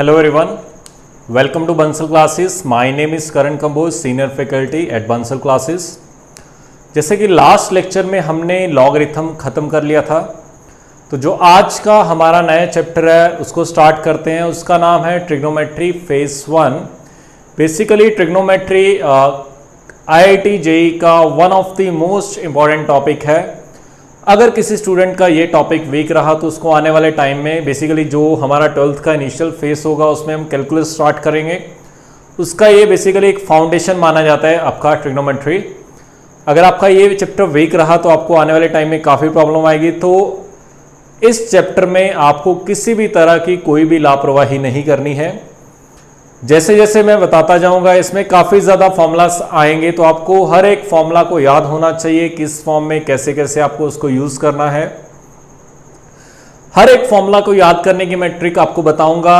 Hello everyone, welcome to Bansal Classes. My name is Karan Kamboj, Senior Faculty at Bansal Classes. जैसे कि last lecture में हमने logarithm ख़त्म कर लिया था, तो जो आज का हमारा नया चैप्टर है उसको स्टार्ट करते हैं. उसका नाम है trigonometry phase 1. Basically trigonometry IIT JEE का one of the most important topic है. अगर किसी स्टूडेंट का ये टॉपिक वीक रहा तो उसको आने वाले टाइम में बेसिकली जो हमारा 12th का इनिशियल फेस होगा उसमें हम कैलकुलस स्टार्ट करेंगे. उसका ये बेसिकली एक फाउंडेशन माना जाता है आपका ट्रिग्नोमेट्री. अगर आपका ये चैप्टर वीक रहा तो आपको आने वाले टाइम में काफ़ी प्रॉब्लम आएगी. तो इस चैप्टर में आपको किसी भी तरह की कोई भी लापरवाही नहीं करनी है. जैसे जैसे मैं बताता जाऊंगा इसमें काफ़ी ज़्यादा फॉर्मूलास आएंगे, तो आपको हर एक फॉर्मूला को याद होना चाहिए, किस फॉर्म में कैसे कैसे आपको उसको यूज़ करना है. हर एक फॉर्मूला को याद करने की मैं ट्रिक आपको बताऊंगा.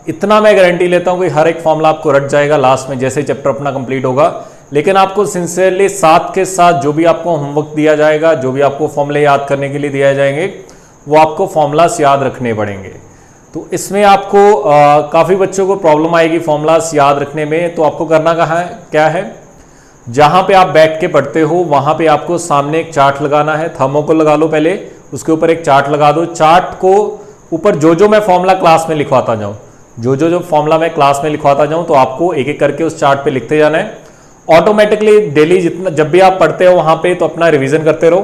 इतना मैं गारंटी लेता हूं कि हर एक फॉर्मूला आपको रट जाएगा लास्ट में जैसे चैप्टर अपना कंप्लीट होगा. लेकिन आपको सिंसियरली साथ के साथ जो भी आपको होमवर्क दिया जाएगा, जो भी आपको फॉर्मूले याद करने के लिए दिया जाएंगे, वो आपको फॉर्मूलास याद रखने पड़ेंगे. तो इसमें आपको काफ़ी बच्चों को प्रॉब्लम आएगी फॉर्मूलास याद रखने में. तो आपको करना क्या है, जहाँ पे आप बैठ के पढ़ते हो वहाँ पे आपको सामने एक चार्ट लगाना है. थर्मोकोल लगा लो पहले, उसके ऊपर एक चार्ट लगा दो. चार्ट को ऊपर जो मैं फॉर्मूला क्लास में लिखवाता जाऊँ, जो फॉर्मूला मैं क्लास में लिखवाता जाऊँ, तो आपको एक एक करके उस चार्ट पे लिखते जाना है. ऑटोमेटिकली डेली जितना जब भी आप पढ़ते हो वहाँ पे तो अपना रिविजन करते रहो.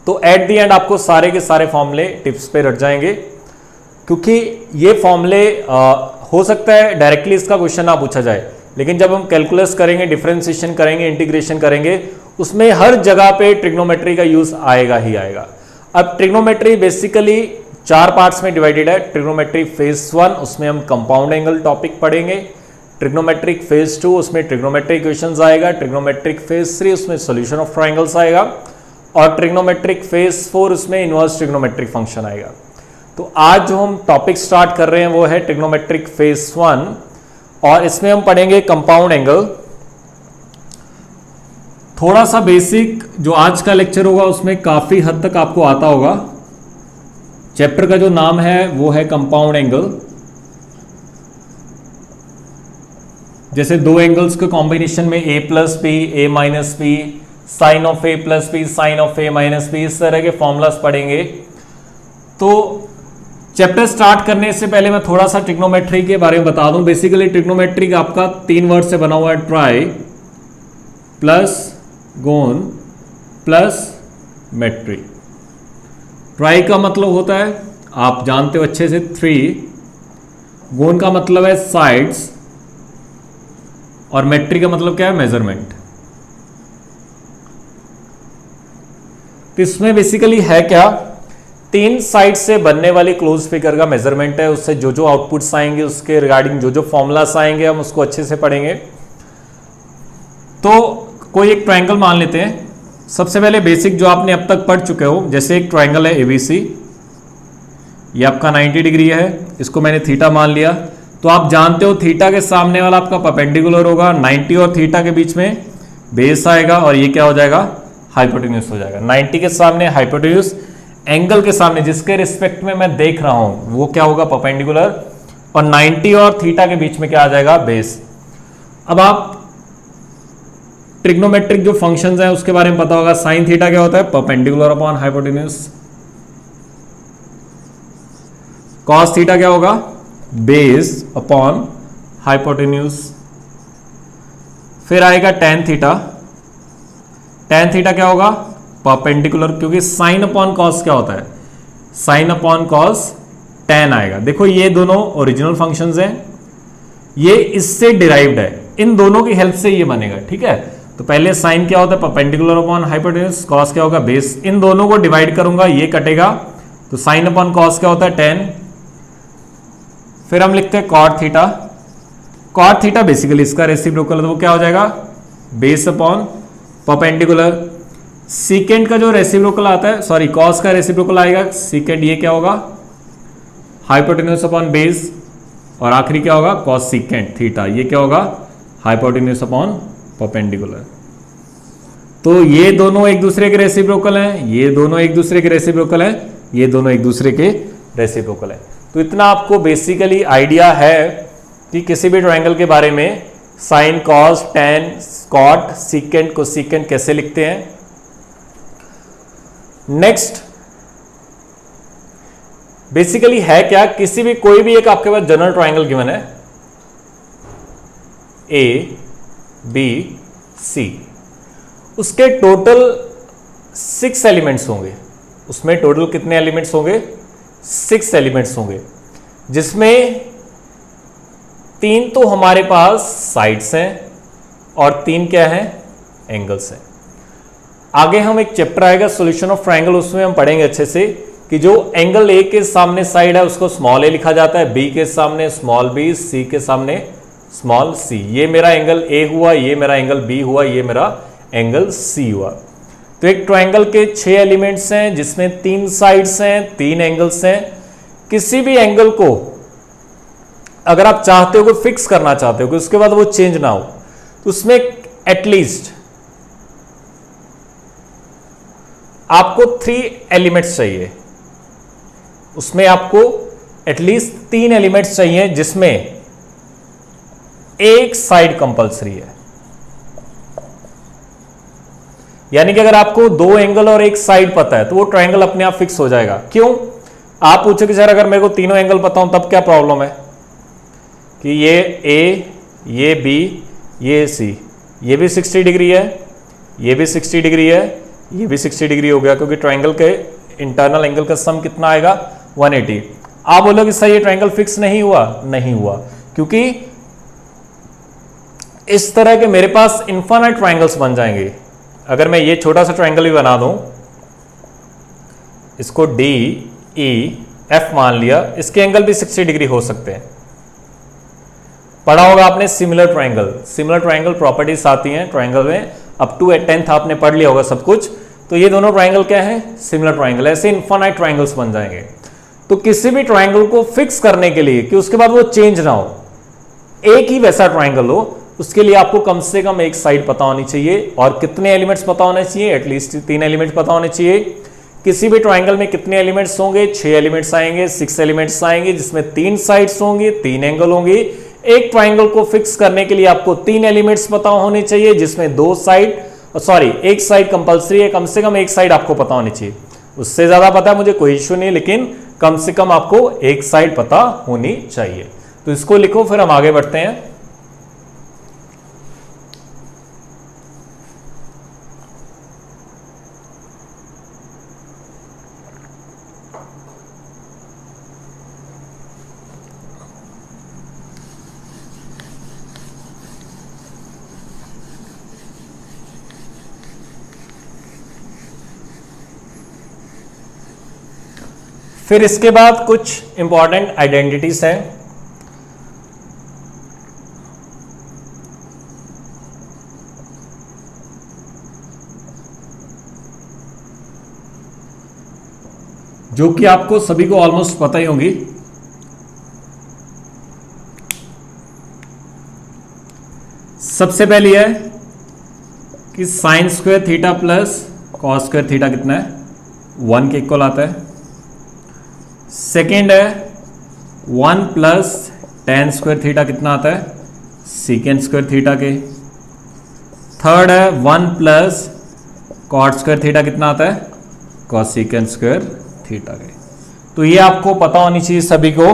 तो एट दी एंड आपको सारे के सारे फॉर्मूले टिप्स पे रट जाएंगे. क्योंकि ये फॉर्मूले हो सकता है डायरेक्टली इसका क्वेश्चन ना पूछा जाए, लेकिन जब हम कैलकुलस करेंगे, डिफरेंशिएशन करेंगे, इंटीग्रेशन करेंगे, उसमें हर जगह पे ट्रिग्नोमेट्री का यूज आएगा ही आएगा. अब ट्रिग्नोमेट्री बेसिकली 4 पार्ट्स में डिवाइडेड है. ट्रिग्नोमेट्री फेज 1 उसमें हम कंपाउंड एंगल टॉपिक पढ़ेंगे. ट्रिग्नोमेट्रिक फेज 2 उसमें ट्रिग्नोमेट्रिक इक्वेशंस आएगा. ट्रिग्नोमेट्रिक फेज 3 उसमें सॉल्यूशन ऑफ ट्रायंगल्स आएगा. और ट्रिग्नोमेट्रिक फेज 4 उसमें इनवर्स ट्रिग्नोमेट्रिक फंक्शन आएगा. तो आज जो हम टॉपिक स्टार्ट कर रहे हैं वो है ट्रिग्नोमेट्रिक फेज 1, और इसमें हम पढ़ेंगे कंपाउंड एंगल. थोड़ा सा बेसिक जो आज का लेक्चर होगा उसमें काफी हद तक आपको आता होगा. चैप्टर का जो नाम है वो है कंपाउंड एंगल. जैसे दो एंगल्स के कॉम्बिनेशन में a plus B, a minus B, sine of a plus B, sine of a minus B, इस तरह के फॉर्मूलास पढ़ेंगे. तो चैप्टर स्टार्ट करने से पहले मैं थोड़ा सा ट्रिग्नोमेट्री के बारे में बता दूं. बेसिकली ट्रिग्नोमेट्री आपका 3 वर्ड से बना हुआ है. ट्राई प्लस गोन प्लस मेट्री. ट्राई का मतलब होता है, आप जानते हो अच्छे से, 3. गोन का मतलब है साइड्स, और मेट्री का मतलब क्या है, मेजरमेंट. तो इसमें बेसिकली है क्या, 3 साइड से बनने वाली क्लोज फिगर का मेजरमेंट है. उससे जो आउटपुट्स आएंगे उसके रिगार्डिंग जो फॉर्मूलास आएंगे हम उसको अच्छे से पढ़ेंगे. तो कोई एक ट्रायंगल मान लेते हैं. सबसे पहले बेसिक जो आपने अब तक पढ़ चुके हो, जैसे एक ट्रायंगल है ABC, ये आपका 90 डिग्री है, इसको मैंने थीटा मान लिया. तो आप जानते हो थीटा के सामने वाला आपका परपेंडिकुलर होगा. 90 और थीटा के बीच में बेस आएगा, और ये क्या हो जाएगा, हाइपोटेन्यूज हो जाएगा. 90 के सामने हाइपोटेन्यूज, एंगल के सामने जिसके रिस्पेक्ट में मैं देख रहा हूं वो क्या होगा, परपेंडिकुलर, और 90 और थीटा के बीच में क्या आ जाएगा, बेस. अब आप ट्रिग्नोमेट्रिक जो फंक्शंस हैं उसके बारे में पता होगा. साइन थीटा क्या होता है, perpendicular upon hypotenuse. Cos theta क्या होगा, बेस अपॉन हाइपोटेन्यूज. फिर आएगा टेन थीटा. टेन थीटा क्या होगा, परपेंडिकुलर, क्योंकि साइन अपॉन कॉस क्या होता है, साइन अपॉन कॉस टेन आएगा. देखो ये दोनों ओरिजिनल फंक्शंस हैं, ये इससे डिराइव्ड है, इन दोनों की हेल्प से ये बनेगा. ठीक है, तो पहले साइन क्या होता है, परपेंडिकुलर अपॉन हाइपोटेन्यूज. कॉस क्या होगा, बेस. इन दोनों को डिवाइड करूंगा, ये कटेगा, तो साइन अपॉन कॉस क्या होता है, 10. फिर हम लिखते हैं cot theta. Cot theta basically इसका रेसिप्रोकल है, तो वो क्या हो जाएगा, बेस अपॉन परपेंडिकुलर. सीकेंड का जो रेसिप्रोकल आता है, सॉरी कॉस का रेसिप्रोकल आएगा सीकेंड, ये क्या होगा, हाइपोटेन्यूज अपॉन बेस. और आखिरी क्या होगा, कॉस सीकेंड थीटा, ये क्या होगा, हाइपोटेन्यूज अपॉन परपेंडिकुलर. तो ये दोनों एक दूसरे के रेसिप्रोकल हैं, ये दोनों एक दूसरे के रेसिप्रोकल हैं, ये दोनों एक दूसरे के रेसिप्रोकल हैं. तो इतना आपको बेसिकली आइडिया है कि किसी भी ट्रायंगल के बारे में sine, cos, tan, cot, secant, cosecant कैसे लिखते हैं। नेक्स्ट बेसिकली है क्या, किसी भी कोई भी एक आपके पास जनरल ट्रायंगल गिवन है ए बी सी, उसके टोटल 6 एलिमेंट्स होंगे। उसमें टोटल कितने एलिमेंट्स होंगे? 6 एलिमेंट्स होंगे, जिसमें 3 तो हमारे पास साइड्स हैं और 3 क्या हैं? एंगल्स हैं। आगे हम एक चैप्टर आएगा सॉल्यूशन ऑफ ट्रायंगल, उसमें हम पढ़ेंगे अच्छे से कि जो एंगल ए के सामने साइड है उसको स्मॉल ए लिखा जाता है, बी के सामने स्मॉल बी, सी के सामने स्मॉल सी। ये मेरा एंगल ए हुआ, ये मेरा एंगल बी हुआ, ये मेरा एंगल सी हुआ। तो एक ट्रायंगल के 6 एलिमेंट्स हैं जिसमें 3 साइड्स हैं, 3 एंगल्स हैं। किसी भी एंगल को अगर आप चाहते हो कि फिक्स करना चाहते हो कि उसके बाद वो चेंज ना हो, तो उसमें एटलीस्ट आपको 3 एलिमेंट्स चाहिए। उसमें आपको एटलीस्ट 3 एलिमेंट्स चाहिए जिसमें एक साइड कंपलसरी है। यानी कि अगर आपको 2 एंगल और एक साइड पता है तो वो ट्रायंगल अपने आप फिक्स हो जाएगा। क्यों? आप पूछो कि सर अगर मेरे को तीनों एंगल पता हूं तब क्या प्रॉब्लम है कि ये ए, ये बी, ये सी, ये भी 60 डिग्री है, ये भी 60 डिग्री है, ये भी 60 डिग्री हो गया, क्योंकि ट्रायंगल के इंटरनल एंगल का सम कितना आएगा? 180। आप बोलोगे सर ये ट्रायंगल फिक्स नहीं हुआ। नहीं हुआ, क्योंकि इस तरह के मेरे पास इनफाइनाइट ट्रायंगल्स बन जाएंगे। अगर मैं ये छोटा सा ट्रायंगल भी बना दूं, इसको डी ई एफ मान लिया, इसके एंगल भी 60 डिग्री हो सकते हैं। पढ़ा होगा आपने similar triangle, similar triangle properties आती हैं ट्रायंगल में, अप टू 10th आपने पढ़ लिया होगा सब कुछ। तो ये दोनों ट्रायंगल क्या है? Similar triangle. ऐसे इनफाइनाइट ट्रायंगल्स बन जाएंगे। तो किसी भी ट्रायंगल को फिक्स करने के लिए कि उसके बाद वो चेंज ना हो, एक ही वैसा ट्रायंगल हो, उसके लिए आपको कम से कम एक साइड पता होनी चाहिए। और कितने एलिमेंट्स पता होने चाहिए? एटलीस्ट 3 एलिमेंट्स पता होने चाहिए। किसी भी ट्रायंगल में कितने एलिमेंट्स होंगे? 6 एलिमेंट्स आएंगे, 6 एलिमेंट्स आएंगे, जिसमें 3 साइड्स होंगी, 3 एंगल होंगे। एक ट्रायंगल को फिक्स करने के लिए आपको 3 एलिमेंट्स पता होने चाहिए, जिसमें 2 साइड, सॉरी एक साइड कंपलसरी है, कम से कम एक साइड आपको पता होनी चाहिए। उससे ज्यादा पता है मुझे कोई इश्यू नहीं, लेकिन कम से कम आपको एक साइड पता होनी चाहिए। तो इसको लिखो, फिर हम आगे बढ़ते हैं। फिर इसके बाद कुछ इंपॉर्टेंट आइडेंटिटीज हैं। जो कि आपको सभी को ऑलमोस्ट पता ही होंगी। सबसे पहली है कि sign square theta plus cos square theta कितना है? 1 के इक्वल आता है। सेकेंड है 1 प्लस टेन स्क्वायर थीटा कितना आता है? सीकेंड स्क्वायर थीटा के। थर्ड है 1 प्लस कॉट स्क्वायर थीटा कितना आता है? कॉसिकेंड स्क्वायर थीटा के। तो ये आपको पता होनी चाहिए सभी को।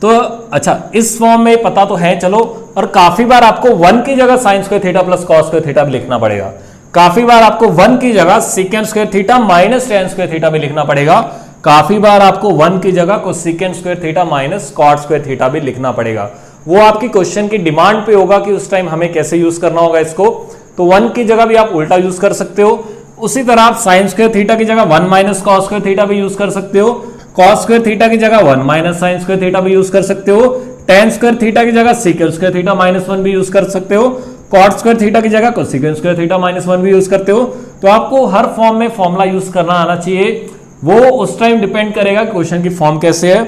तो अच्छा, इस फॉर्म में पता तो है, चलो। और काफी बार आपको 1 की जगह sine square theta plus cos square theta भी लिखना पड़ेगा। काफी बार आपको 1 की जगह secant square theta minus tan square theta भी लिखना पड़ेगा। काफी बार आपको 1 की जगह cosecant square theta minus cot square theta भी लिखना पड़ेगा। वो आपकी क्वेश्चन की डिमांड पे होगा कि उस टाइम हमें कैसे यूज करना होगा इसको। तो 1 की जगह भी आप उल्टा यूज कर सकते हो। उसी तरह आप साइन स्क्वायर थीटा की जगह 1 माइनस कॉस स्क्वायर थीटा भी यूज कर सकते हो। कॉस स्क्वायर थीटा की जगह 1 माइनस साइन स्क्वायर थीटा भी यूज कर सकते हो। टेन स्क्वायर थीटा की जगह सीकेंड स्क्वायर थीटा माइनस 1 भी यूज कर सकते हो। कॉट स्क्वायर थीटा की जगह कोसेकेंड स्क्वायर थीटा माइनस 1 भी यूज करते हो। तो आपको हर फॉर्म में फॉर्मूला यूज करना आना चाहिए। वो उस टाइम डिपेंड करेगा क्वेश्चन की फॉर्म कैसे है।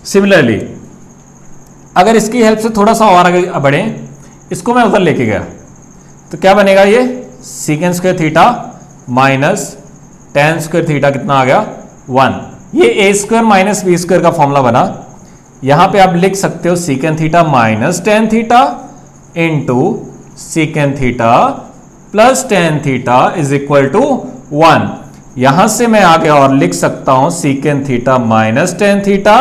सिमिलरली अगर इसकी हेल्प से थोड़ा सा और आगे बढ़े, इसको मैं उधर लेके गया तो क्या बनेगा? ये secant square theta minus tan square theta कितना आ गया? 1। ये A square minus B square का फॉर्मूला बना। यहां पे आप लिख सकते हो secant theta minus tan theta into secant theta plus tan theta is equal to 1। यहां से मैं आगे और लिख सकता हूं secant theta minus tan theta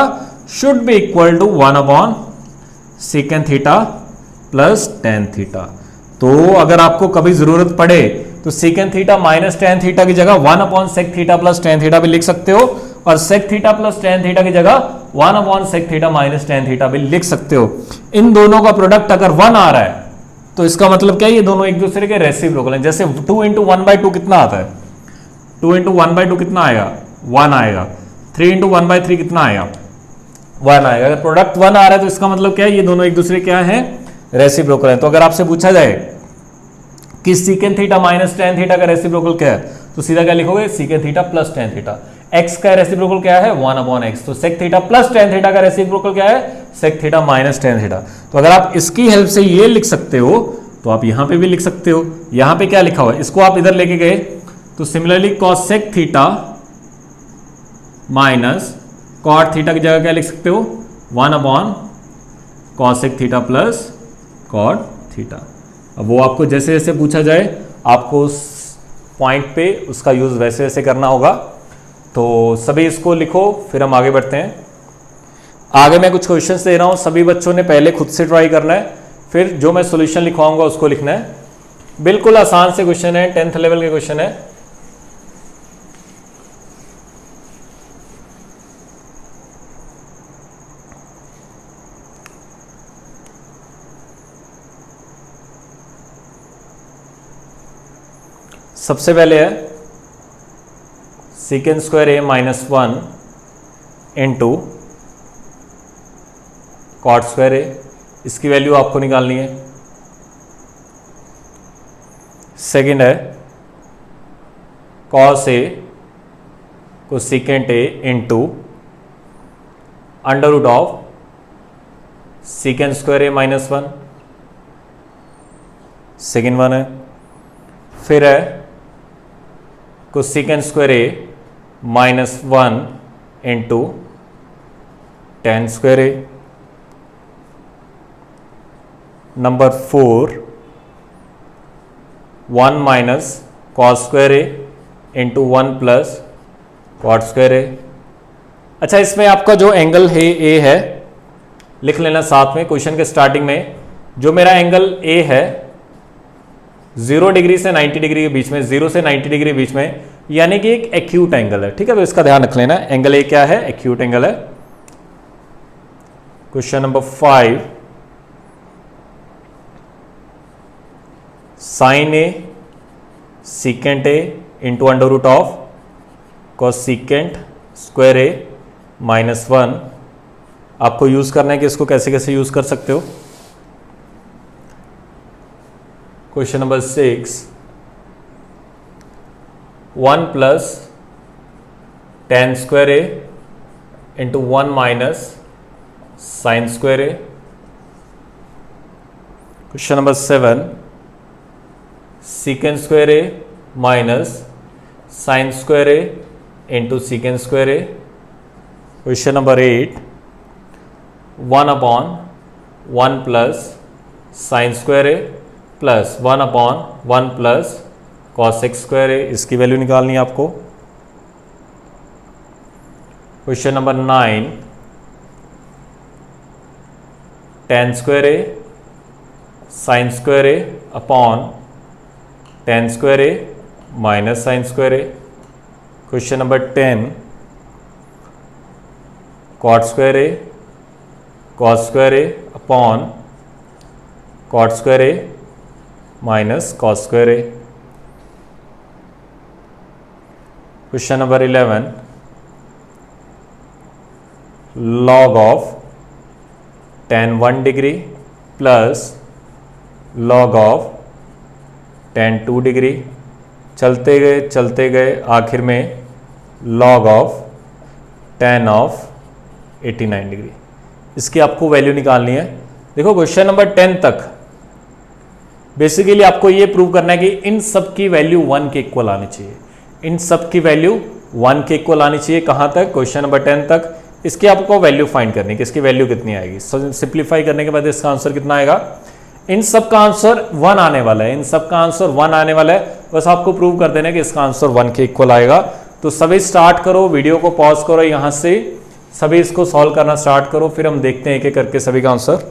should be equal to 1 upon secant theta plus tan theta. तो अगर आपको कभी जरूरत पड़े तो secant theta minus tan theta की जगह 1 upon sec theta plus tan theta भी लिख सकते हो, और sec theta plus tan theta की जगह 1 upon sec theta minus tan theta भी लिख सकते हो। इन दोनों का प्रोडक्ट अगर 1 आ रहा है तो इसका मतलब क्या है, ये दोनों एक दूसरे के रेसिप्रोकल हैं। जैसे 2 इंटू 1/2 कितना आता है, 2 इंटू 1/2 कितना आएगा, 1 आएगा। 3 इंटू 1/3 कितना आएगा, 1 आएगा। अगर प्रोडक्ट 1 आ रहा है तो इसका मतलब क्या है, ये दोनों एक दूसरे क्या है, रेसिप्रोकल है। तो अगर आपसे पूछा जाए कि secant theta minus tan theta का रेसिप्रोकल क्या है, तो सीधा क्या लिखोगे, secant theta plus tan theta. X का रेसिप्रोकल क्या है, 1 अपॉन एक्स। तो sec theta plus tan theta का रेसिप्रोकल क्या है, sec theta minus tan theta. तो अगर आप इसकी हेल्प से ये लिख सकते हो तो आप यहां पे भी लिख सकते हो। यहां पे क्या लिखा हुआ है, इसको आप इधर लेके गए तो similarly cosec theta minus cot theta की जगह क्या लिख सकते हो, 1 upon cosec theta plus cot theta. अब वो आपको जैसे जैसे पूछा जाए आपको उस पॉइंट पे उसका यूज वैसे वैसे करना होगा। तो सभी इसको लिखो, फिर हम आगे बढ़ते हैं। आगे मैं कुछ क्वेश्चंस दे रहा हूं, सभी बच्चों ने पहले खुद से ट्राई करना है, फिर जो मैं सॉल्यूशन लिखवाऊंगा उसको लिखना है। बिल्कुल आसान से क्वेश्चन है, 10th लेवल के क्वेश्चन है। सबसे पहले है secant square A minus 1 into cot square ए, इसकी वैल्यू आपको निकालनी है। सेकंड है cos A cosecant A into under root of secant square A minus 1, second one है। फिर है cosecant square A minus 1 into tan square A. Number 4 1 minus cos square A into 1 plus cot square A. अच्छा, इसमें आपका जो angle है ए है, लिख लेना साथ में क्वेश्चन के स्टार्टिंग में। जो मेरा एंगल ए है 0 डिग्री से 90 डिग्री के बीच में, 0 से 90 डिग्री के बीच में, यानी कि एक एक्यूट एंगल है। ठीक है, तो इसका ध्यान रख लेना। एंगल ए क्या है, एक्यूट एंगल है। Question number 5 sine A secant A into under root of cosecant square A minus 1। आपको यूज करना है कि इसको कैसे कैसे यूज कर सकते हो। Question number 6 1 plus ten square A into 1 minus sine square A. Question number 7 secant square A minus sine square A into secant square A. Question number 8 1 upon 1 plus sine square A plus 1 upon 1 plus cos x square है, इसकी value निकालनी है आपको। Question number 9 ten square A sine square A upon ten square A minus sine square A. Question number 10 cot square A cos square A upon cot square A minus cos square A. Question number 11 log of tan 1 degree plus log of tan 2 degree. चलते गए आखिर में log of tan of 89 degree. इसकी आपको value निकालनी है। देखो question number 10 तक बेसिकली आपको ये प्रूव करना है कि इन सब की वैल्यू 1 के इक्वल आनी चाहिए। इन सब की वैल्यू 1 के इक्वल आनी चाहिए। कहाँ तक? क्वेश्चन नंबर 10 तक। इसकी आपको वैल्यू फाइंड करनी है कि इसकी वैल्यू कितनी आएगी। सिंप्लीफाई करने के बाद इसका आंसर कितना आएगा? इन सब का आंसर 1 आने वाला है, इन सब का आंसर 1 आने वाला है। बस आपको प्रूव कर देना कि इसका आंसर 1 के इक्वल आएगा। तो सभी स्टार्ट करो, वीडियो को पॉज करो, यहां से सभी इसको सॉल्व करना स्टार्ट करो, फिर हम देखते हैं एक एक करके सभी का आंसर।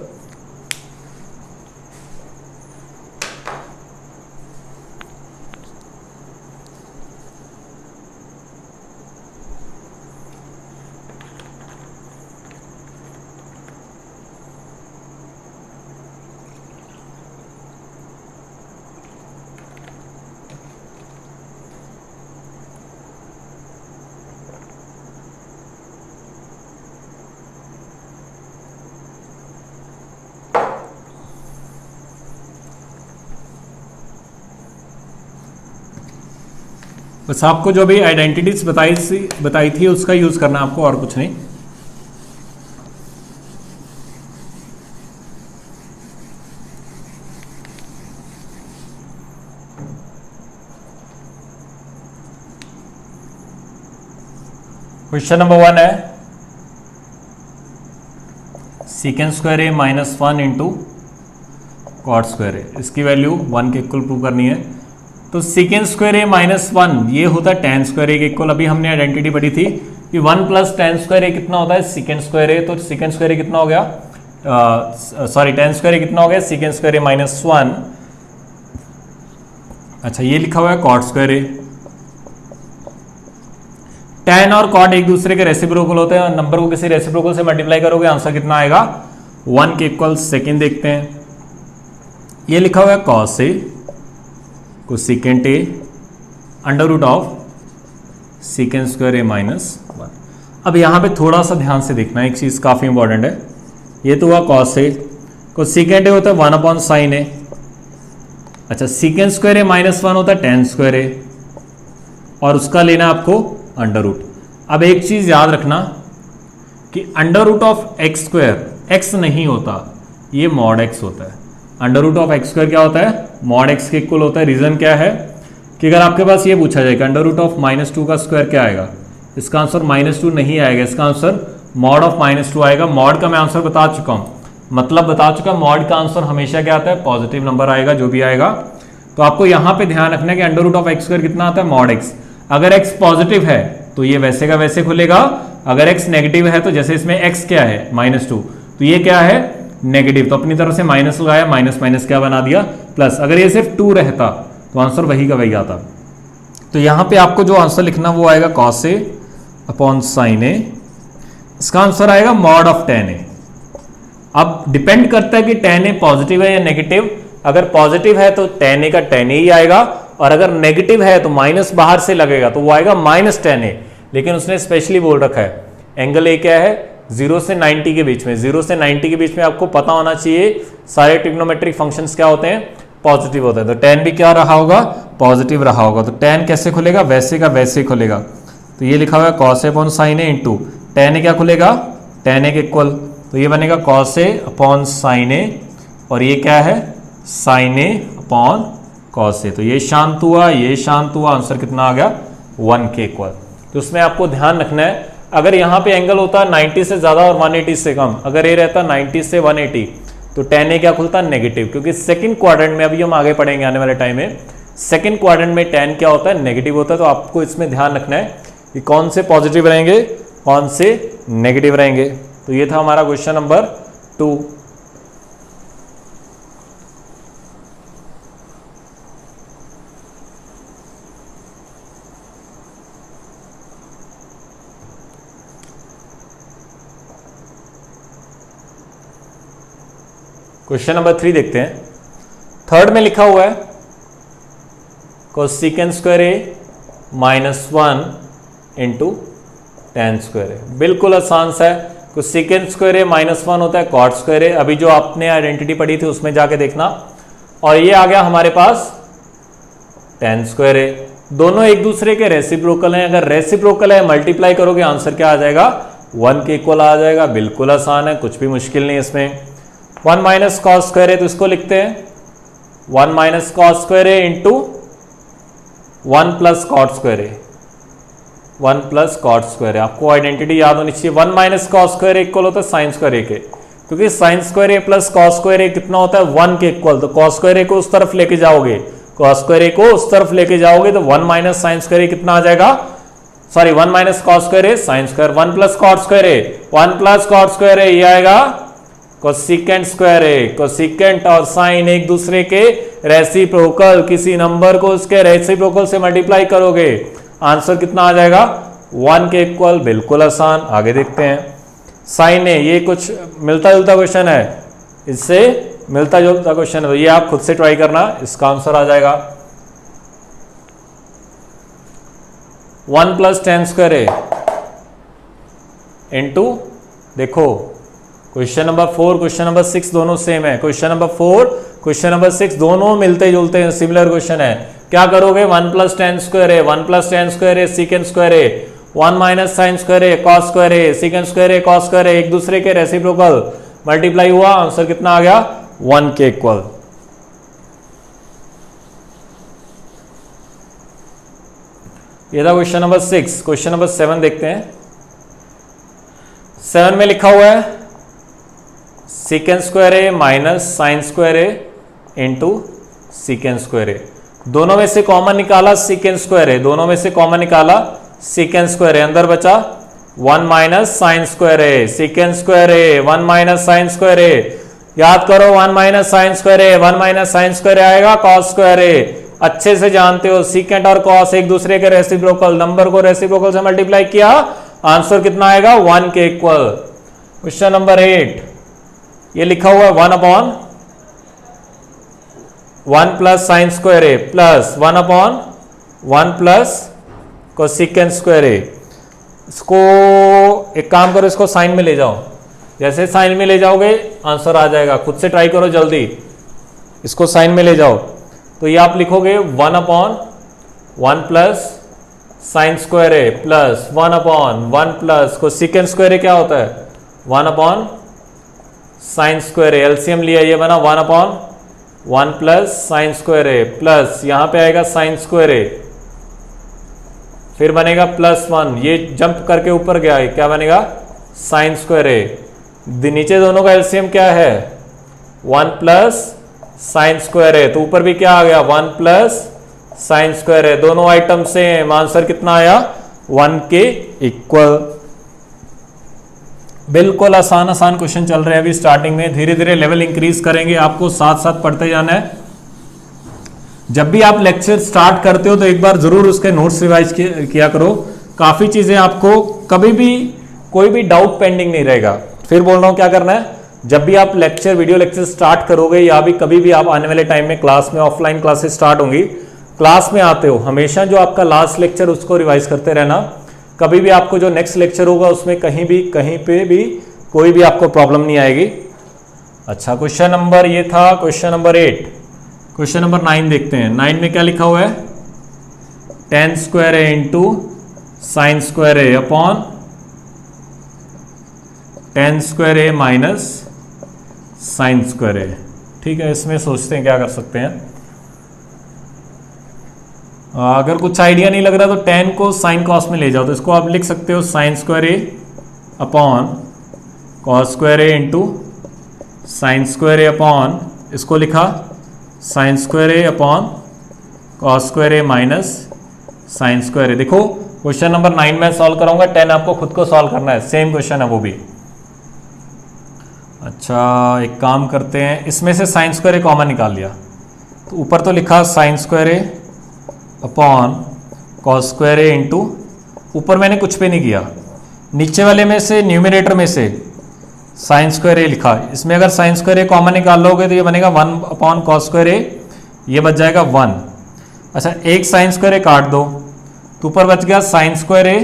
बस आपको जो भी आइडेंटिटीज बताई थी उसका यूज करना आपको, और कुछ नहीं। क्वेश्चन नंबर 1 है secant square A minus 1 into cot square ए। इसकी वैल्यू 1 के इक्वल प्रूव करनी है। तो सीकेंड स्क्वायर ए माइनस 1 ये होता है टेन स्क्वायर ए के इक्वल। अभी हमने आइडेंटिटी पढ़ी थी कि 1 प्लस टेन स्क्वायर ए कितना होता है? सीकेंड स्क्वायर ए। तो सीकेंड स्क्वायर ए कितना हो गया? सॉरी, टेन स्क्वायर ए कितना हो गया? सीकेंड स्क्वायर ए माइनस 1। अच्छा, ये लिखा हुआ है कॉट स्क्वायर ए। टेन और कॉट एक दूसरे के रेसिप्रोकल होते हैं, और नंबर को किसी रेसिप्रोकल से मल्टीप्लाई करोगे आंसर कितना आएगा? 1 के इक्वल। सेकेंड देखते हैं, ये लिखा हुआ है cos A cosecant A under root of secant square A minus 1। अब यहाँ पे थोड़ा सा ध्यान से देखना, एक चीज़ काफ़ी इंपॉर्टेंट है। ये तो हुआ कॉस ए को सीकेंट ए होता है 1 अपॉन साइन ए। अच्छा, सीकेंड स्क्वायर ए माइनस 1 होता है टेन स्क्वायर ए, और उसका लेना आपको अंडर रूट। अब एक चीज़ याद रखना कि under root of x square x नहीं होता, ये मॉड एक्स होता है। Under root of x square क्या होता है? मॉड एक्स के इक्वल होता है। रीजन क्या है कि अगर आपके पास ये पूछा जाए कि अंडर रूट ऑफ -2 का स्क्वायर क्या आएगा, इसका आंसर -2 नहीं आएगा, इसका आंसर मॉड ऑफ -2 आएगा। मॉड का मैं आंसर बता चुका हूँ, मतलब बता चुका। मॉड का आंसर हमेशा क्या आता है? पॉजिटिव नंबर आएगा, जो भी आएगा। तो आपको यहाँ पे ध्यान रखना है कि under root of x square कितना आता है? Mod x. अगर एक्स पॉजिटिव है तो ये वैसे का वैसे खुलेगा, अगर एक्स नेगेटिव है तो जैसे इसमें एक्स क्या है? -2, तो ये क्या है? नेगेटिव। तो अपनी तरफ से माइनस लगाया, माइनस माइनस क्या बना दिया? प्लस। अगर ये सिर्फ 2 रहता तो आंसर वही का वही आता। तो यहाँ पे आपको जो आंसर लिखना वो आएगा कॉस ए अपॉन साइन ए। इसका आंसर आएगा मॉड ऑफ टेन ए। अब डिपेंड करता है कि टेन ए पॉजिटिव है या नेगेटिव। अगर पॉजिटिव है तो टेन ए का टेन ए ही आएगा, और अगर नेगेटिव है तो माइनस बाहर से लगेगा तो वो आएगा -10 ए। लेकिन उसने स्पेशली बोल रखा है एंगल ए क्या है? 0 से 90 के बीच में। 0 से 90 के बीच में आपको पता होना चाहिए सारे ट्रिग्नोमेट्रिक फंक्शंस क्या होते हैं? पॉजिटिव होते हैं। तो टेन भी क्या रहा होगा? पॉजिटिव रहा होगा। तो टेन कैसे खुलेगा? वैसे का वैसे खुलेगा। तो ये लिखा हुआ है कॉस ए अपॉन साइन ए इंटू टेन ए क्या खुलेगा? टेन ए के इक्वल। तो ये बनेगा कॉस ए अपॉन साइन ए, और ये क्या है? Sign A upon cos A. तो ये शांत हुआ, ये शांत हुआ, आंसर कितना आ गया? 1 के इक्वल। तो उसमें आपको ध्यान रखना है, अगर यहाँ पे एंगल होता 90 से ज़्यादा और 180 से कम, अगर ये रहता 90 से 180 तो टेन ए क्या खुलता? नेगेटिव। क्योंकि सेकंड क्वाड्रेंट में, अभी हम आगे पढ़ेंगे आने वाले टाइम में, सेकंड क्वाड्रेंट में टेन क्या होता है? नेगेटिव होता है। तो आपको इसमें ध्यान रखना है कि कौन से पॉजिटिव रहेंगे, कौन से नेगेटिव रहेंगे। तो ये था हमारा क्वेश्चन नंबर 2। क्वेश्चन नंबर 3 देखते हैं। थर्ड में लिखा हुआ है cosecant square A -1 into tan square ए। बिल्कुल आसान सा है। कोसेकेंड स्क्वायर ए -1 होता है कॉट स्क्वायर ए। अभी जो आपने आइडेंटिटी पढ़ी थी उसमें जाके देखना। और ये आ गया हमारे पास टेन स्क्वायर ए। दोनों एक दूसरे के रेसिप्रोकल हैं। अगर रेसिप्रोकल है मल्टीप्लाई करोगे आंसर क्या आ जाएगा? 1 के इक्वल आ जाएगा। बिल्कुल आसान है, कुछ भी मुश्किल नहीं इसमें। 1 माइनस कॉस स्क्वायर ए, तो इसको लिखते हैं 1 minus cos square A into 1 plus cot square A. 1 plus cot square है। आपको आइडेंटिटी याद होनी चाहिए, 1 माइनस कॉस स्क्वायर ए इक्वल होता है साइन स्क्वायर ए के, क्योंकि sign square A plus cos square ए कितना होता है 1 के इक्वल। तो कॉस स्क्वायर ए को उस तरफ लेके जाओगे, कॉस स्क्वायर ए को उस तरफ लेके जाओगे तो 1 माइनस साइन स्क्वायर ए कितना आ जाएगा, sorry 1 minus cos square A sine square, 1 plus cot square A, 1 plus cot square A ये आएगा कोसेकेंट स्क्वायर ए। कोसेकेंट और साइन एक दूसरे के रेसिप्रोकल, किसी नंबर को उसके रेसिप्रोकल से मल्टीप्लाई करोगे, आंसर कितना आ जाएगा 1 के इक्वल। बिल्कुल आसान। आगे देखते हैं, साइन ए, ये कुछ मिलता जुलता क्वेश्चन है, इससे मिलता जुलता क्वेश्चन है, तो ये आप खुद से ट्राई करना, इसका आंसर आ जाएगा 1 plus ten square A into, देखो क्वेश्चन नंबर 4 क्वेश्चन नंबर 6 दोनों सेम है, क्वेश्चन नंबर 4 क्वेश्चन नंबर 6 दोनों मिलते जुलते हैं, सिमिलर क्वेश्चन है। क्या करोगे, 1 plus ten square A, 1 plus ten square A secant square A, 1 minus sine square A cos square A, secant square A cos square ए, एक दूसरे के रेसिप्रोकल मल्टीप्लाई हुआ, आंसर कितना आ गया 1 के इक्वल। ये था क्वेश्चन नंबर 6। क्वेश्चन नंबर 7 देखते हैं। 7 में लिखा हुआ है secant square A minus sine square A into secant square ए, दोनों में से कॉमन निकाला सीकेंट स्क्वायर ए, दोनों में से कॉमन निकाला सीकेंट स्क्वायर ए, अंदर बचा 1 minus sine square A, secant square A 1 minus sine square ए, याद करो 1 minus sine square A, 1 minus sine square आएगा कॉस स्क्वायर ए, अच्छे से जानते हो सीकेंट और कॉस एक दूसरे के रेसिप्रोकल, नंबर को रेसिप्रोकल से मल्टीप्लाई किया, आंसर कितना आएगा 1 के इक्वल। क्वेश्चन नंबर 8, ये लिखा हुआ है 1 upon 1 plus sine square A plus 1 upon 1 plus cosecant square A. इसको एक काम करो, इसको साइन में ले जाओ, जैसे साइन में ले जाओगे आंसर आ जाएगा, खुद से ट्राई करो जल्दी, इसको साइन में ले जाओ। तो ये आप लिखोगे 1 upon 1 plus sine square A plus 1 upon 1 plus cosecant square A क्या होता है 1 upon sine square A, LCM लिया, ये बना 1 upon 1 plus sine square A plus यहां पे आएगा साइन स्क्वायर ए, फिर बनेगा प्लस 1, ये जंप करके ऊपर गया, क्या बनेगा साइन स्क्वायर ए, नीचे दोनों का एलसीएम क्या है 1 प्लस साइन स्क्वायर ए, तो ऊपर भी क्या आ गया 1 प्लस साइन स्क्वायर ए, दोनों आइटम सेम, आंसर कितना आया 1 के इक्वल। बिल्कुल आसान आसान क्वेश्चन चल रहे हैं अभी स्टार्टिंग में, धीरे धीरे लेवल इंक्रीज करेंगे, आपको साथ साथ पढ़ते जाना है। जब भी आप लेक्चर स्टार्ट करते हो तो एक बार जरूर उसके नोट्स रिवाइज किया करो, काफी चीजें आपको कभी भी कोई भी डाउट पेंडिंग नहीं रहेगा। फिर बोल रहा हूं क्या करना है, जब भी आप लेक्चर वीडियो लेक्चर स्टार्ट करोगे या भी कभी भी आप आने वाले टाइम में क्लास में ऑफलाइन क्लासेस स्टार्ट होंगी, क्लास में आते हो हमेशा जो आपका लास्ट लेक्चर उसको रिवाइज करते रहना, कभी भी आपको जो नेक्स्ट लेक्चर होगा उसमें कहीं पे भी कोई भी आपको प्रॉब्लम नहीं आएगी। अच्छा, क्वेश्चन नंबर ये था क्वेश्चन नंबर 8। क्वेश्चन नंबर 9 देखते हैं। 9 में क्या लिखा हुआ है, ten square A into sine square A upon ten square A minus sine square ए। ठीक है, इसमें सोचते हैं क्या कर सकते हैं। अगर कुछ आइडिया नहीं लग रहा तो टेन को साइन कॉस में ले जाओ, तो इसको आप लिख सकते हो sign square A upon cos square A into sine square A upon, इसको लिखा sign square A upon cos square A minus sine square ए। देखो क्वेश्चन नंबर 9 में सॉल्व कराऊंगा, 10 आपको खुद को सॉल्व करना है, सेम क्वेश्चन है वो भी। अच्छा, एक काम करते हैं, इसमें से साइन स्क्वायर ए कॉमन निकाल लिया, तो ऊपर तो लिखा sign square A upon cos square A into, ऊपर मैंने कुछ भी नहीं किया, नीचे वाले में से न्यूमरेटर में से साइन स्क्वायर ए लिखा, इसमें अगर साइन स्क्वायर ए कॉमन निकाल लोगे तो ये बनेगा 1 अपॉन कॉस स्क्वायर ए, ये बच जाएगा 1। अच्छा, एक साइन स्क्वायर ए काट दो तो ऊपर बच गया sign square A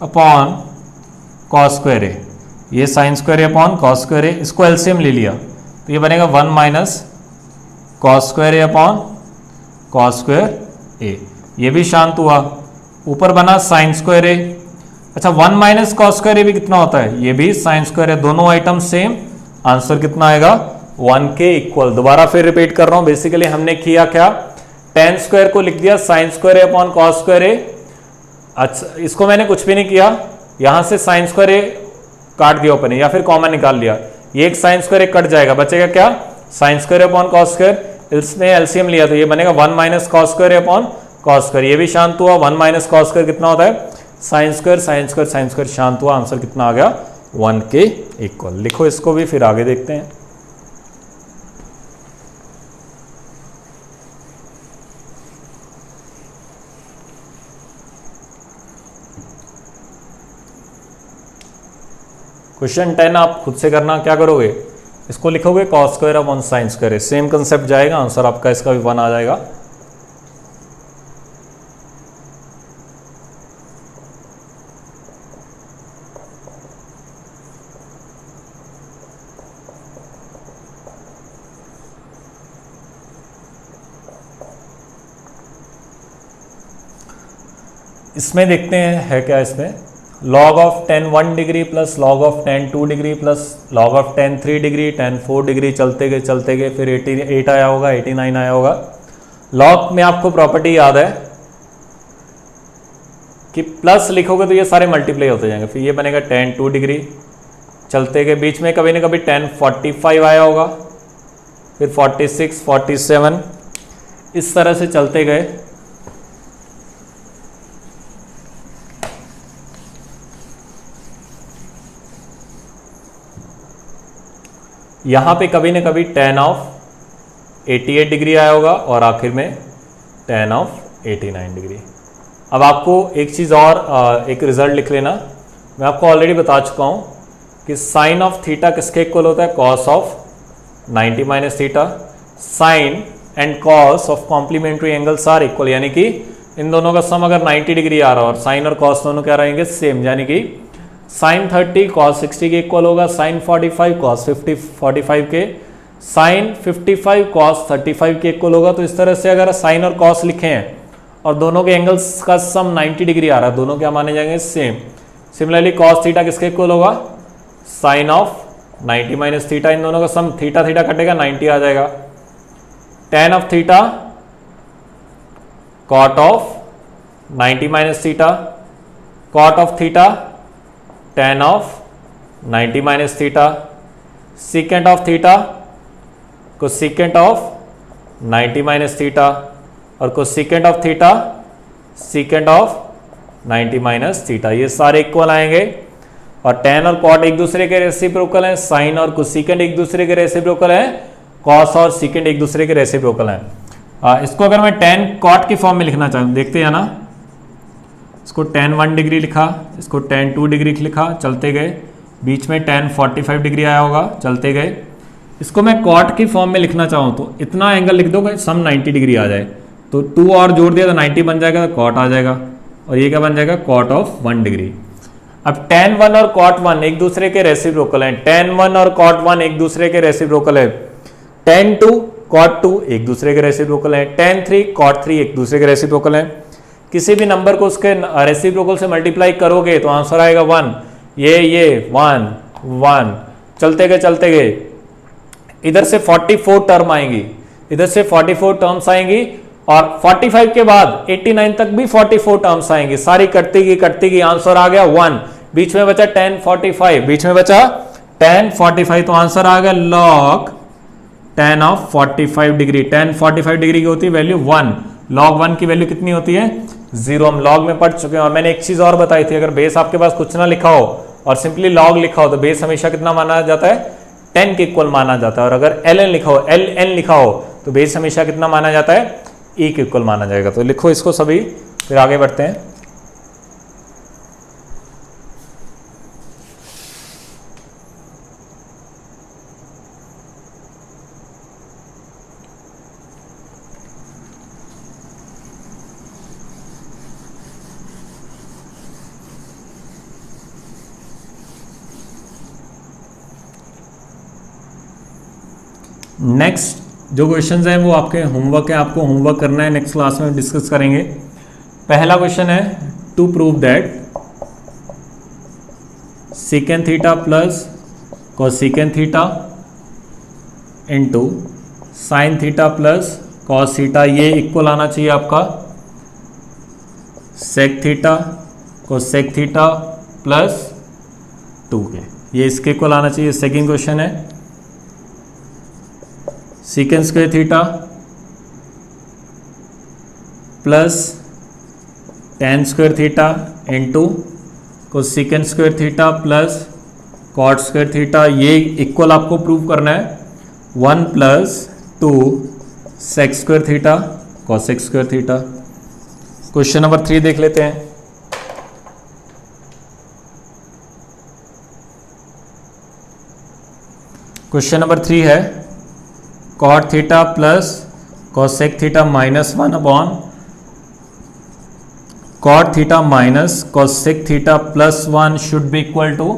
upon cos square A, ये sign square A upon cos square A, इसको एलसीएम ले लिया तो ये बनेगा 1 minus cos square A upon cos square A, ये भी शांत हुआ, ऊपर बना साइन स्क्वायर ए। अच्छा, 1 माइनस कॉस स्क्वायर ए भी कितना होता है, ये भी साइन स्क्वायर ए, दोनों आइटम सेम, आंसर कितना आएगा 1 के इक्वल। दोबारा फिर रिपीट कर रहा हूं, बेसिकली हमने किया क्या, टेन स्क्वायर को लिख दिया sign square A upon cos square A, अच्छा, इसको मैंने कुछ भी नहीं किया, यहाँ से साइन स्क्वायर ए काट दिया ओपन या फिर कॉमन निकाल लिया, ये एक साइन स्क्वायर एक कट जाएगा, बचेगा क्या, sine square upon cos square. इसमें एलसीएम लिया तो ये बनेगा 1 minus cos square upon cos square, ये भी शांत हुआ। 1 माइनस कॉस स्क्वायर कितना होता है, sine square, sine square sine square शांत हुआ, आंसर कितना आ गया 1 के इक्वल। लिखो इसको भी, फिर आगे देखते हैं। क्वेश्चन 10 आप खुद से करना, क्या करोगे, इसको लिखोगे cos square upon sine square, same concept जाएगा, आंसर आपका इसका भी 1 आ जाएगा। इसमें देखते हैं है क्या, इसमें log of 10 1 degree plus log of 10 2 degree plus log of 10 3 degree 10 4 degree, चलते गए फिर 88 आया होगा, 89 आया होगा। log में आपको प्रॉपर्टी याद है कि प्लस लिखोगे तो ये सारे मल्टीप्लाई होते जाएंगे, फिर ये बनेगा 10 2 डिग्री, चलते गए बीच में कभी ना कभी 10 45 आया होगा, फिर 46 47, इस तरह से चलते गए। यहाँ पे कभी ना कभी tan ऑफ 88 डिग्री आया होगा और आखिर में tan ऑफ 89 डिग्री। अब आपको एक चीज़ और एक रिजल्ट लिख लेना, मैं आपको ऑलरेडी बता चुका हूँ कि साइन ऑफ थीटा किसके इक्वल होता है, cos of 90 minus theta. Sine and cos of complementary angles are equal, यानी कि इन दोनों का सम अगर 90 डिग्री आ रहा है और साइन और कॉस दोनों क्या रहेंगे, सेम, यानी कि साइन 30 कॉस 60 के इक्वल होगा, साइन 45 कॉस 45 के, साइन 55 कॉस 35 के इक्वल होगा। तो इस तरह से अगर साइन और कॉस लिखे हैं और दोनों के एंगल्स का सम 90 डिग्री आ रहा है, दोनों क्या माने जाएंगे, सेम। सिमिलरली कॉस थीटा किसके इक्वल होगा, साइन ऑफ 90 माइनस थीटा, इन दोनों का सम थीटा थीटा कटेगा 90 आ जाएगा। tan of theta cot of 90 minus theta, cot of theta tan of 90 minus theta, secant of theta cosecant of 90 minus theta और cosecant of theta secant of 90 minus theta, ये सारे equal आएंगे। और tan और cot एक दूसरे के reciprocal हैं, साइन और कोसेकेंट एक दूसरे के रेसिप्रोकल हैं, cos और सीकेंट एक दूसरे के रेसिप्रोकल हैं। इसको अगर मैं tan cot की फॉर्म में लिखना चाहूँ, देखते हैं ना, इसको tan 1 डिग्री लिखा, इसको tan 2 डिग्री लिखा, चलते गए, बीच में tan 45 डिग्री आया होगा, चलते गए। इसको मैं cot की फॉर्म में लिखना चाहूँ तो इतना एंगल लिख दो कि सम 90 डिग्री आ जाए, तो 2 और जोड़ दिया तो 90 बन जाएगा, तो cot आ जाएगा, और ये क्या बन जाएगा, cot ऑफ 1 डिग्री। अब tan 1 और cot 1 एक दूसरे के रेसिप्रोकल हैं, tan 1 और cot 1 एक दूसरे के रेसिप्रोकल है, tan 2 cot 2 एक दूसरे के रेसिप्रोकल है, tan 3 cot 3 एक दूसरे के रेसिप्रोकल है। किसी भी नंबर को उसके रेसिप्रोकल से मल्टीप्लाई करोगे तो आंसर आएगा 1, ये 1 1, चलते गए, इधर से 44 टर्म आएंगी, इधर से 44 टर्म्स आएंगी, और 45 के बाद 89 तक भी 44 टर्म्स आएंगी, सारी कटती गई, आंसर आ गया 1। बीच में बचा tan 45, तो आंसर आ गया log tan of 45 degree. tan 45 degree की होती है वैल्यू 1, log 1 की वैल्यू कितनी होती है, 0। हम log में पढ़ चुके हैं। और मैंने एक चीज और बताई थी, अगर बेस आपके पास कुछ ना लिखा हो और सिंपली log लिखा हो तो बेस हमेशा कितना माना जाता है, 10 के इक्वल माना जाता है। और अगर ln लिखा हो तो बेस हमेशा कितना माना जाता है, e के इक्वल माना जाएगा। तो लिखो इसको सभी, फिर आगे बढ़ते हैं। नेक्स्ट जो क्वेश्चंस हैं वो आपके होमवर्क है, आपको होमवर्क करना है, नेक्स्ट क्लास में डिस्कस करेंगे। पहला क्वेश्चन है, to prove that secant theta plus cosecant theta into sine theta plus cos theta, ये इक्वल आना चाहिए आपका sec theta cosec theta plus 2k, ये इसके इक्वल आना चाहिए। सेकेंड क्वेश्चन है secant square theta plus tan square theta into cosecant square theta plus cot square theta, ये इक्वल आपको प्रूव करना है 1 plus 2 sec square theta cosec square theta. Question number 3 देख लेते हैं। क्वेश्चन नंबर 3 है cot theta plus cosec theta minus 1 upon cot theta minus cosec theta plus 1 should be equal to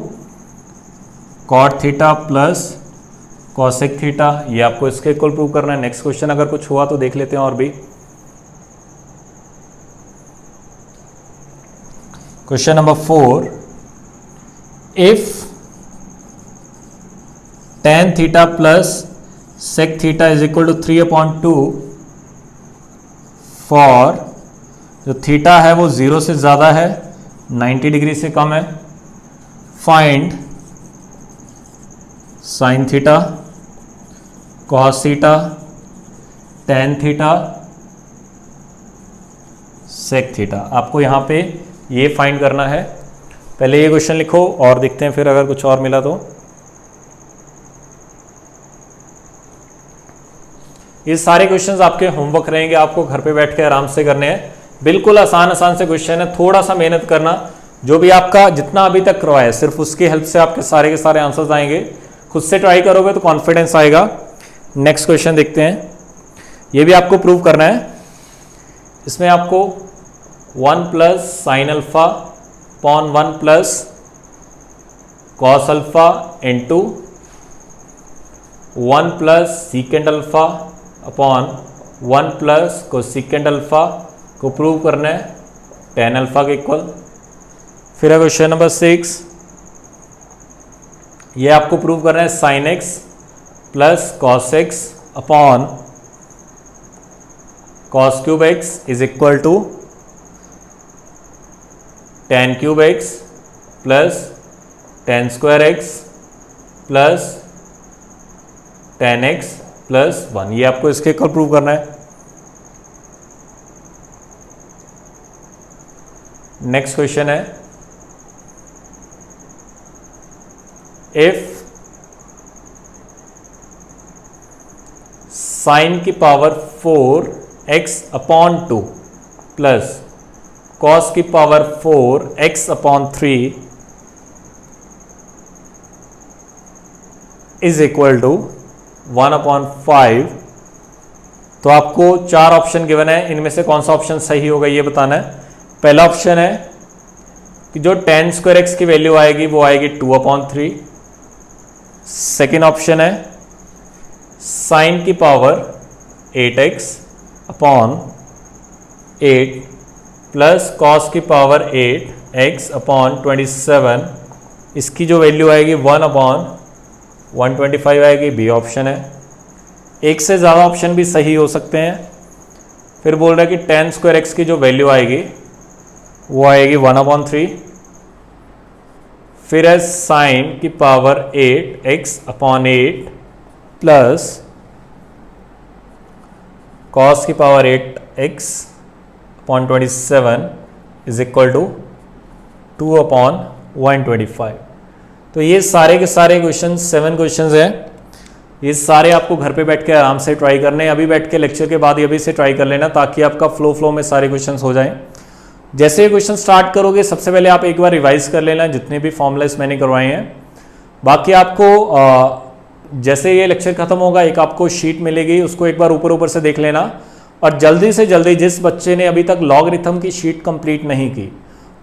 cot theta plus cosec theta, ये आपको इसके equal prove करना है। Next question अगर कुछ हुआ तो देख लेते हैं और भी। Question number 4, if tan theta plus sec theta is equal to 3/2 for, जो थीटा है वो 0 से ज़्यादा है, 90 डिग्री से कम है, find sine theta cos theta tan theta sec theta. आपको यहाँ पे ये फाइंड करना है। पहले ये क्वेश्चन लिखो और देखते हैं फिर अगर कुछ और मिला तो। ये सारे क्वेश्चंस आपके होमवर्क रहेंगे, आपको घर पे बैठ के आराम से करने हैं। बिल्कुल आसान से क्वेश्चन है, थोड़ा सा मेहनत करना। जो भी आपका जितना अभी तक करवाया है सिर्फ उसकी हेल्प से आपके सारे के सारे आंसर्स आएंगे। खुद से ट्राई करोगे तो कॉन्फिडेंस आएगा। नेक्स्ट क्वेश्चन देखते हैं, ये भी आपको प्रूव करना है। इसमें आपको 1 plus sine alpha upon 1 plus cos alpha into 1 plus सीकेंड alpha upon 1 plus cosecant alpha को प्रूव करना है tan अल्फा के इक्वल। फिर है क्वेश्चन नंबर 6, ये आपको प्रूव करना है sine x plus cos x upon cos cube x is equal to tan cube x plus tan square x plus tan x plus 1, ये आपको इसके इक्वल प्रूव करना है। नेक्स्ट क्वेश्चन है, इफ साइन की power 4x upon 2 plus cos की power 4x upon 3 is equal to 1/5, तो आपको 4 ऑप्शन गिवन है, इनमें से कौन सा ऑप्शन सही होगा ये बताना है। पहला ऑप्शन है कि जो tan स्क्वायर एक्स की वैल्यू आएगी वो आएगी 2/3। सेकेंड ऑप्शन है साइन की power 8x upon 8 plus cos की पावर 8x अपॉन 27, इसकी जो वैल्यू आएगी 1/125 आएगी, बी ऑप्शन है। एक से ज़्यादा ऑप्शन भी सही हो सकते हैं। फिर बोल रहा है कि tan स्क्वायर एक्स की जो वैल्यू आएगी वो आएगी 1/3। फिर है साइन की power 8x upon 8 plus cos की power 8x upon 27 is equal to 2/125। तो ये सारे के सारे क्वेश्चन 7 क्वेश्चंस हैं। ये सारे आपको घर पे बैठ के आराम से ट्राई करने हैं। अभी बैठ के लेक्चर के बाद ये अभी से ट्राई कर लेना ताकि आपका फ्लो में सारे क्वेश्चंस हो जाएं। जैसे ये क्वेश्चन स्टार्ट करोगे सबसे पहले आप एक बार रिवाइज कर लेना जितने भी फॉर्मूलाज मैंने करवाए हैं। बाकी आपको जैसे ये लेक्चर खत्म होगा एक आपको शीट मिलेगी, उसको एक बार ऊपर से देख लेना। और जल्दी से जल्दी जिस बच्चे ने अभी तक लॉगरिथम की शीट कंप्लीट नहीं की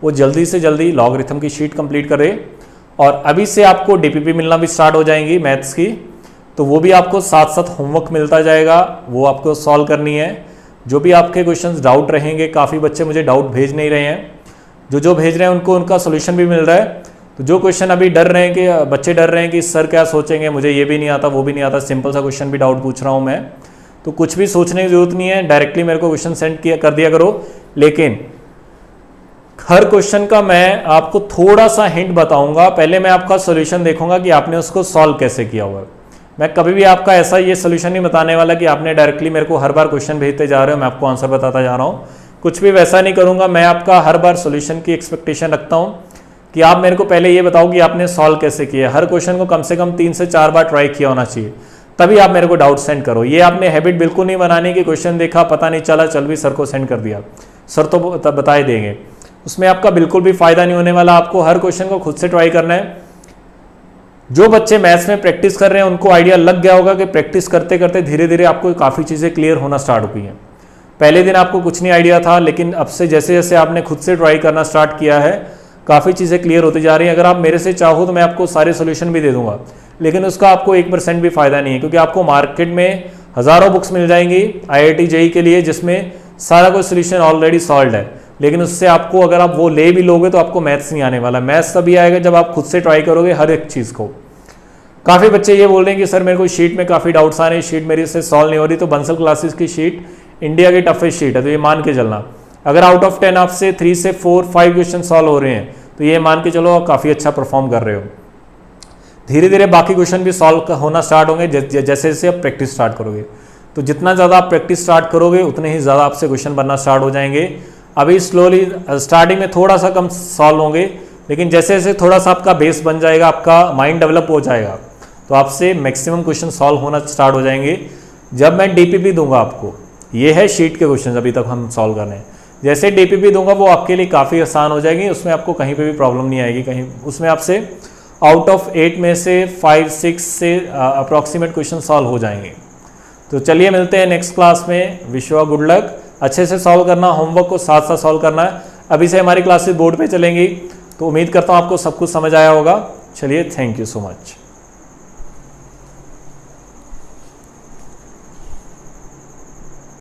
वो जल्दी से जल्दी लॉगरिथम की शीट कंप्लीट करे। और अभी से आपको डीपीपी मिलना भी स्टार्ट हो जाएंगी मैथ्स की, तो वो भी आपको साथ साथ होमवर्क मिलता जाएगा, वो आपको सॉल्व करनी है। जो भी आपके क्वेश्चंस डाउट रहेंगे, काफ़ी बच्चे मुझे डाउट भेज नहीं रहे हैं, जो भेज रहे हैं उनको उनका सोल्यूशन भी मिल रहा है। तो जो क्वेश्चन अभी डर रहे हैं कि बच्चे डर रहे हैं कि सर क्या सोचेंगे, मुझे ये भी नहीं आता वो भी नहीं आता, सिंपल सा क्वेश्चन भी डाउट पूछ रहा हूँ मैं, तो कुछ भी सोचने की जरूरत नहीं है, डायरेक्टली मेरे को क्वेश्चन सेंड कर दिया करो। लेकिन हर क्वेश्चन का मैं आपको थोड़ा सा हिंट बताऊंगा। पहले मैं आपका सॉल्यूशन देखूंगा कि आपने उसको सॉल्व कैसे किया हुआ है। मैं कभी भी आपका ऐसा ये सॉल्यूशन नहीं बताने वाला कि आपने डायरेक्टली मेरे को हर बार क्वेश्चन भेजते जा रहे हो, मैं आपको आंसर बताता जा रहा हूँ। कुछ भी वैसा नहीं करूँगा। मैं आपका हर बार सॉल्यूशन की एक्सपेक्टेशन रखता हूँ कि आप मेरे को पहले ये बताओ कि आपने सॉल्व कैसे किया। हर क्वेश्चन को कम से कम 3 से 4 बार ट्राई किया होना चाहिए, तभी आप मेरे को डाउट सेंड करो। ये आपने हैबिट बिल्कुल नहीं बनानी कि क्वेश्चन देखा, पता नहीं चला, चल भी सर को सेंड कर दिया, सर तो बता ही देंगे। उसमें आपका बिल्कुल भी फायदा नहीं होने वाला। आपको हर क्वेश्चन को खुद से ट्राई करना है। जो बच्चे मैथ्स में प्रैक्टिस कर रहे हैं उनको आइडिया लग गया होगा कि प्रैक्टिस करते करते धीरे धीरे आपको काफ़ी चीज़ें क्लियर होना स्टार्ट हो गई हैं। पहले दिन आपको कुछ नहीं आइडिया था, लेकिन अब से जैसे जैसे आपने खुद से ट्राई करना स्टार्ट किया है, काफ़ी चीज़ें क्लियर होती जा रही हैं। अगर आप मेरे से चाहो तो मैं आपको सारे सोल्यूशन भी दे दूंगा, लेकिन उसका आपको 1% भी फायदा नहीं है, क्योंकि आपको मार्केट में हज़ारों बुक्स मिल जाएंगी IIT JEE के लिए जिसमें सारा कोई सोल्यूशन ऑलरेडी सॉल्व है। लेकिन उससे आपको, अगर आप वो ले भी लोगे तो आपको मैथ्स नहीं आने वाला। मैथ्स तभी आएगा जब आप खुद से ट्राई करोगे हर एक चीज़ को। काफ़ी बच्चे ये बोल रहे हैं कि सर मेरे को शीट में काफ़ी डाउट्स आ रहे हैं, शीट मेरी से सॉल्व नहीं हो रही। तो बंसल क्लासेस की शीट इंडिया की टफेस्ट शीट है, तो ये मान के चलना। अगर आउट ऑफ 10 आपसे 3 से 4, 5 क्वेश्चन सॉल्व हो रहे हैं तो ये मान के चलो आप काफ़ी अच्छा परफॉर्म कर रहे हो। धीरे धीरे बाकी क्वेश्चन भी सॉल्व होना स्टार्ट होंगे जैसे जैसे आप प्रैक्टिस स्टार्ट करोगे। तो जितना ज़्यादा आप प्रैक्टिस स्टार्ट करोगे उतने ही ज़्यादा आपसे क्वेश्चन बनना स्टार्ट हो जाएंगे। अभी स्लोली स्टार्टिंग में थोड़ा सा कम सॉल्व होंगे, लेकिन जैसे जैसे थोड़ा सा आपका बेस बन जाएगा, आपका माइंड डेवलप हो जाएगा, तो आपसे मैक्सिमम क्वेश्चन सॉल्व होना स्टार्ट हो जाएंगे। जब मैं DPP दूंगा आपको, ये है शीट के क्वेश्चन अभी तक हम सॉल्व करने हैं, जैसे DPP दूंगा वो आपके लिए काफ़ी आसान हो जाएगी। उसमें आपको कहीं पे भी प्रॉब्लम नहीं आएगी। कहीं उसमें आपसे आउट ऑफ 8 में से 5-6 से अप्रॉक्सीमेट क्वेश्चन सॉल्व हो जाएंगे। तो चलिए मिलते हैं नेक्स्ट क्लास में। Wish you good luck. अच्छे से सॉल्व करना, होमवर्क को साथ साथ सॉल्व करना है। अभी से हमारी क्लासेस बोर्ड पे चलेंगी, तो उम्मीद करता हूँ आपको सब कुछ समझ आया होगा। चलिए, थैंक यू सो मच।